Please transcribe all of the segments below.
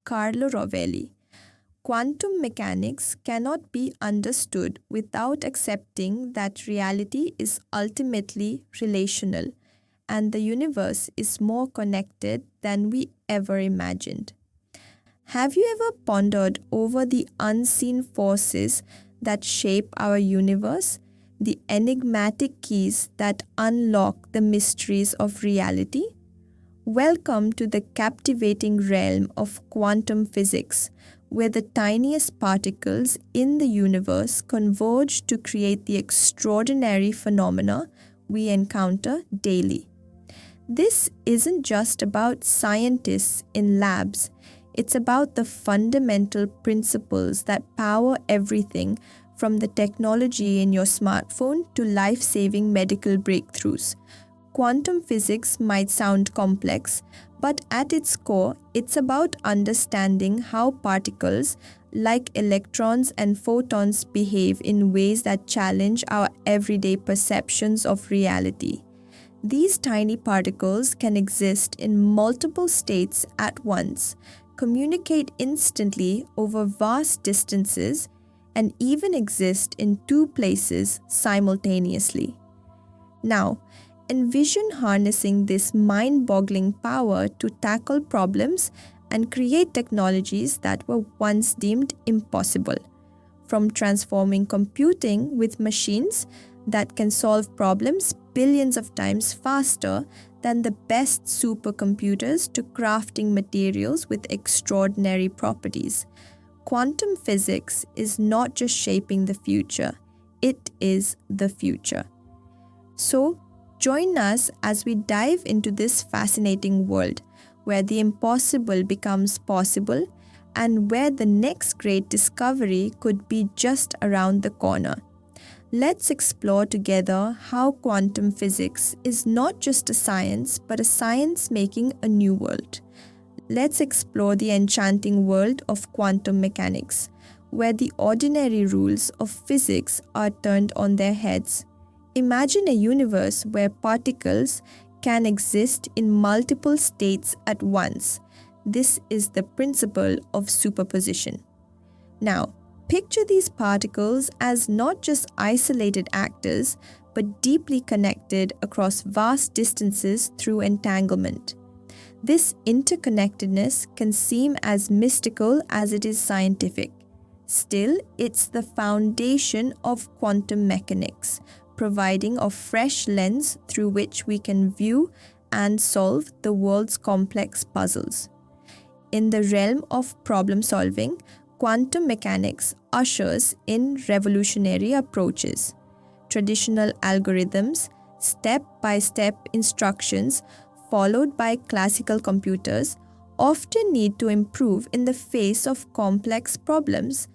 Carlo Rovelli. Quantum mechanics cannot be understood without accepting that reality is ultimately relational and the universe is more connected than we ever imagined. Have you ever pondered over the unseen forces that shape our universe, the enigmatic keys that unlock the mysteries of reality? Welcome to the captivating realm of quantum physics, where the tiniest particles in the universe converge to create the extraordinary phenomena we encounter daily. This isn't just about scientists in labs, it's about the fundamental principles that power everything from the technology in your smartphone to life-saving medical breakthroughs. Quantum physics might sound complex, but at its core, it's about understanding how particles, like electrons and photons, behave in ways that challenge our everyday perceptions of reality. These tiny particles can exist in multiple states at once, communicate instantly over vast distances, and even exist in two places simultaneously. Now, envision harnessing this mind-boggling power to tackle problems and create technologies that were once deemed impossible. From transforming computing with machines that can solve problems billions of times faster than the best supercomputers to crafting materials with extraordinary properties. Quantum physics is not just shaping the future, it is the future. So, join us as we dive into this fascinating world where the impossible becomes possible and where the next great discovery could be just around the corner. Let's explore together how quantum physics is not just a science, but a science making a new world. Let's explore the enchanting world of quantum mechanics, where the ordinary rules of physics are turned on their heads. Imagine a universe where particles can exist in multiple states at once. This is the principle of superposition. Now, picture these particles as not just isolated actors, but deeply connected across vast distances through entanglement. This interconnectedness can seem as mystical as it is scientific. Still, it's the foundation of quantum mechanics, providing a fresh lens through which we can view and solve the world's complex puzzles. In the realm of problem solving, quantum mechanics ushers in revolutionary approaches. Traditional algorithms, step-by-step instructions followed by classical computers, often need to improve in the face of complex problems.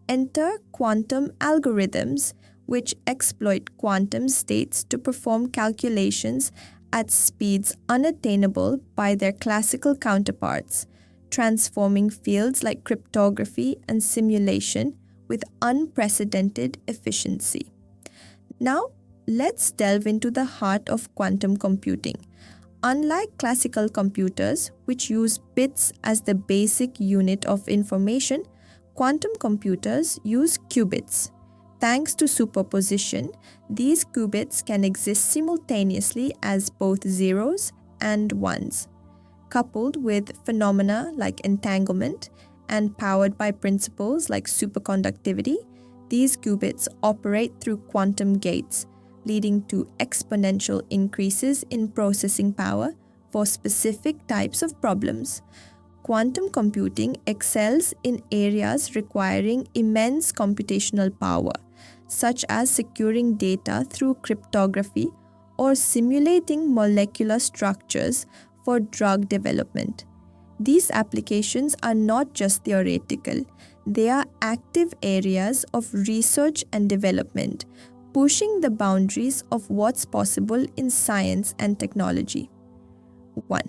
Enter quantum algorithms, which exploit quantum states to perform calculations at speeds unattainable by their classical counterparts, transforming fields like cryptography and simulation with unprecedented efficiency. Now, let's delve into the heart of quantum computing. Unlike classical computers, which use bits as the basic unit of information, quantum computers use qubits. Thanks to superposition, these qubits can exist simultaneously as both zeros and ones. Coupled with phenomena like entanglement and powered by principles like superconductivity, these qubits operate through quantum gates, leading to exponential increases in processing power for specific types of problems. Quantum computing excels in areas requiring immense computational power, such as securing data through cryptography or simulating molecular structures for drug development. These applications are not just theoretical, they are active areas of research and development, pushing the boundaries of what's possible in science and technology. 1.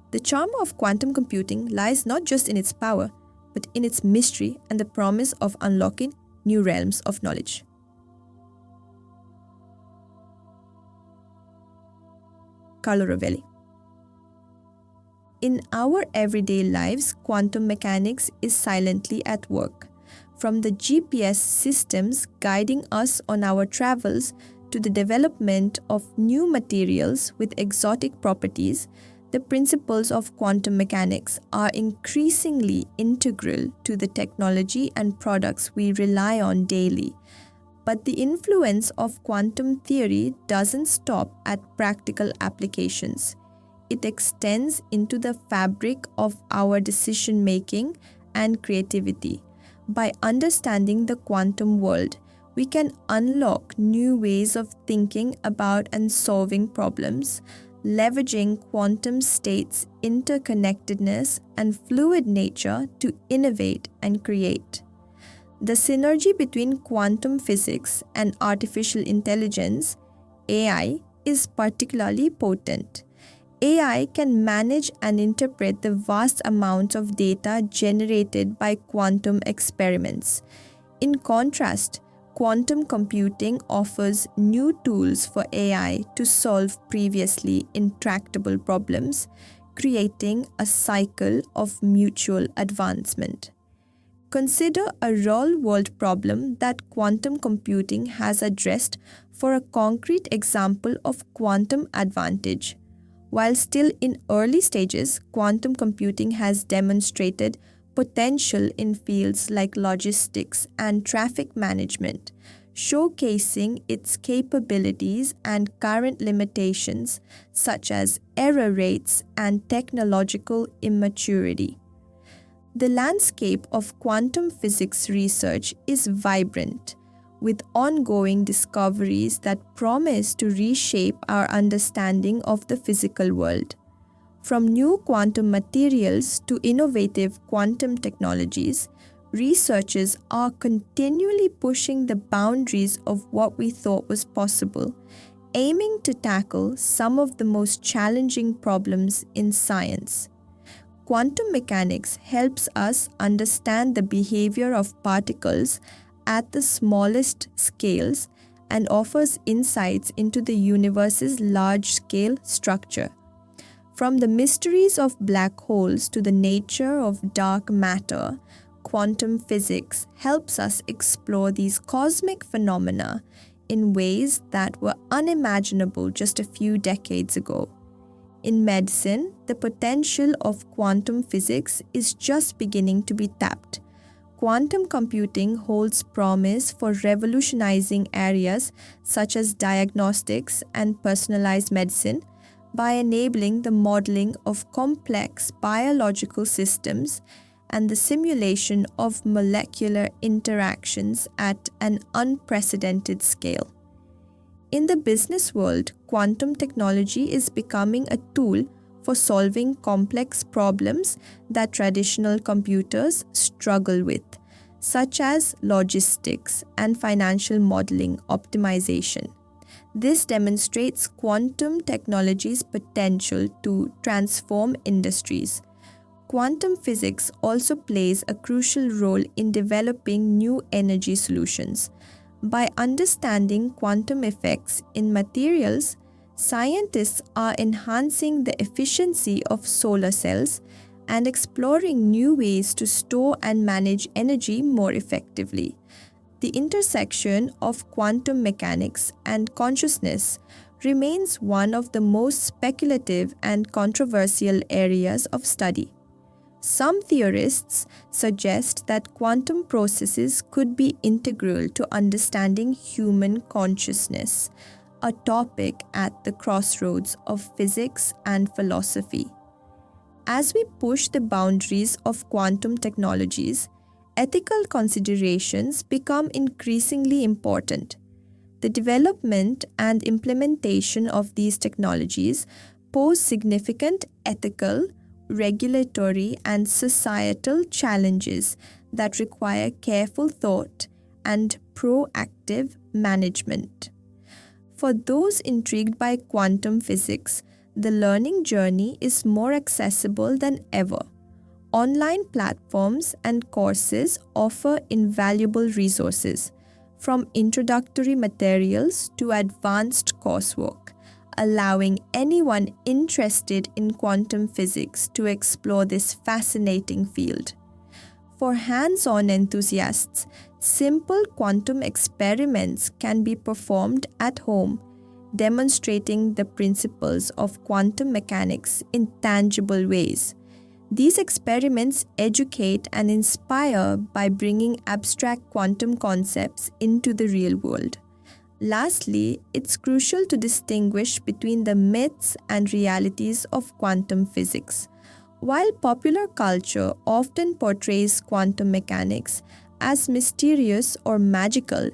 The charm of quantum computing lies not just in its power, but in its mystery and the promise of unlocking new realms of knowledge. Carlo Rovelli. In our everyday lives, quantum mechanics is silently at work. From the GPS systems guiding us on our travels to the development of new materials with exotic properties, the principles of quantum mechanics are increasingly integral to the technology and products we rely on daily. But the influence of quantum theory doesn't stop at practical applications. It extends into the fabric of our decision making and creativity. By understanding the quantum world, we can unlock new ways of thinking about and solving problems, leveraging quantum states' interconnectedness and fluid nature to innovate and create. The synergy between quantum physics and artificial intelligence, AI, is particularly potent. AI can manage and interpret the vast amounts of data generated by quantum experiments. In contrast, quantum computing offers new tools for AI to solve previously intractable problems, creating a cycle of mutual advancement. Consider a real-world problem that quantum computing has addressed for a concrete example of quantum advantage. While still in early stages, quantum computing has demonstrated potential in fields like logistics and traffic management, showcasing its capabilities and current limitations such as error rates and technological immaturity. The landscape of quantum physics research is vibrant, with ongoing discoveries that promise to reshape our understanding of the physical world. From new quantum materials to innovative quantum technologies, researchers are continually pushing the boundaries of what we thought was possible, aiming to tackle some of the most challenging problems in science. Quantum mechanics helps us understand the behavior of particles at the smallest scales and offers insights into the universe's large-scale structure. From the mysteries of black holes to the nature of dark matter, quantum physics helps us explore these cosmic phenomena in ways that were unimaginable just a few decades ago. In medicine, the potential of quantum physics is just beginning to be tapped. Quantum computing holds promise for revolutionizing areas such as diagnostics and personalized medicine by enabling the modeling of complex biological systems and the simulation of molecular interactions at an unprecedented scale. In the business world, quantum technology is becoming a tool for solving complex problems that traditional computers struggle with, such as logistics and financial modeling optimization. This demonstrates quantum technology's potential to transform industries. Quantum physics also plays a crucial role in developing new energy solutions. By understanding quantum effects in materials, scientists are enhancing the efficiency of solar cells and exploring new ways to store and manage energy more effectively. The intersection of quantum mechanics and consciousness remains one of the most speculative and controversial areas of study. Some theorists suggest that quantum processes could be integral to understanding human consciousness, a topic at the crossroads of physics and philosophy. As we push the boundaries of quantum technologies, ethical considerations become increasingly important. The development and implementation of these technologies pose significant ethical, regulatory, and societal challenges that require careful thought and proactive management. For those intrigued by quantum physics, the learning journey is more accessible than ever. Online platforms and courses offer invaluable resources, from introductory materials to advanced coursework, allowing anyone interested in quantum physics to explore this fascinating field. For hands-on enthusiasts, simple quantum experiments can be performed at home, demonstrating the principles of quantum mechanics in tangible ways. These experiments educate and inspire by bringing abstract quantum concepts into the real world. Lastly, it's crucial to distinguish between the myths and realities of quantum physics. While popular culture often portrays quantum mechanics as mysterious or magical,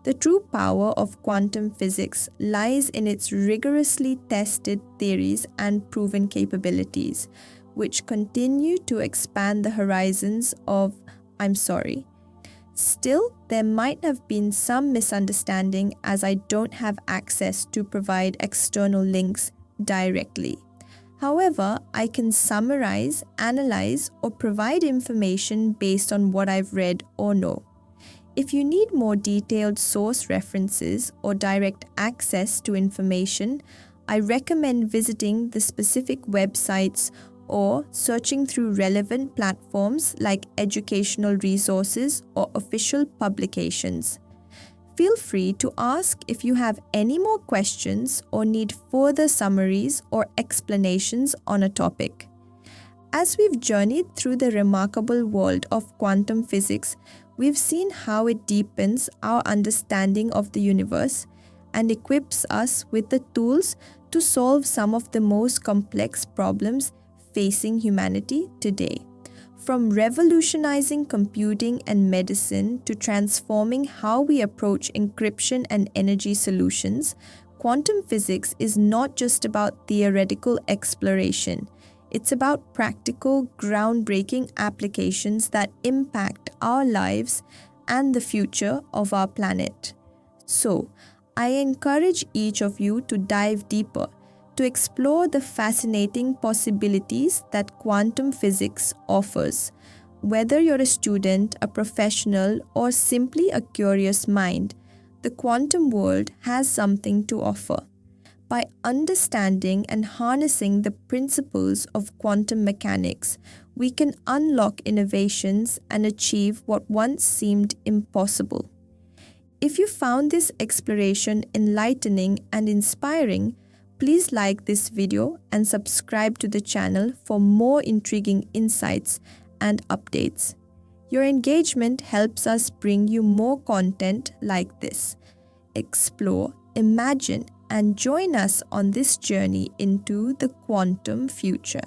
the true power of quantum physics lies in its rigorously tested theories and proven capabilities, which continue to expand the horizons of Still, there might have been some misunderstanding as I don't have access to provide external links directly. However, I can summarize, analyze, or provide information based on what I've read or know. If you need more detailed source references or direct access to information, I recommend visiting the specific websites or searching through relevant platforms like educational resources or official publications. Feel free to ask if you have any more questions or need further summaries or explanations on a topic. As we've journeyed through the remarkable world of quantum physics, we've seen how it deepens our understanding of the universe and equips us with the tools to solve some of the most complex problems facing humanity today. From revolutionizing computing and medicine to transforming how we approach encryption and energy solutions, quantum physics is not just about theoretical exploration. It's about practical, groundbreaking applications that impact our lives and the future of our planet. So, I encourage each of you to dive deeper, to explore the fascinating possibilities that quantum physics offers. Whether you're a student, a professional, or simply a curious mind, the quantum world has something to offer. By understanding and harnessing the principles of quantum mechanics, we can unlock innovations and achieve what once seemed impossible. If you found this exploration enlightening and inspiring, please like this video and subscribe to the channel for more intriguing insights and updates. Your engagement helps us bring you more content like this. Explore, imagine, and join us on this journey into the quantum future.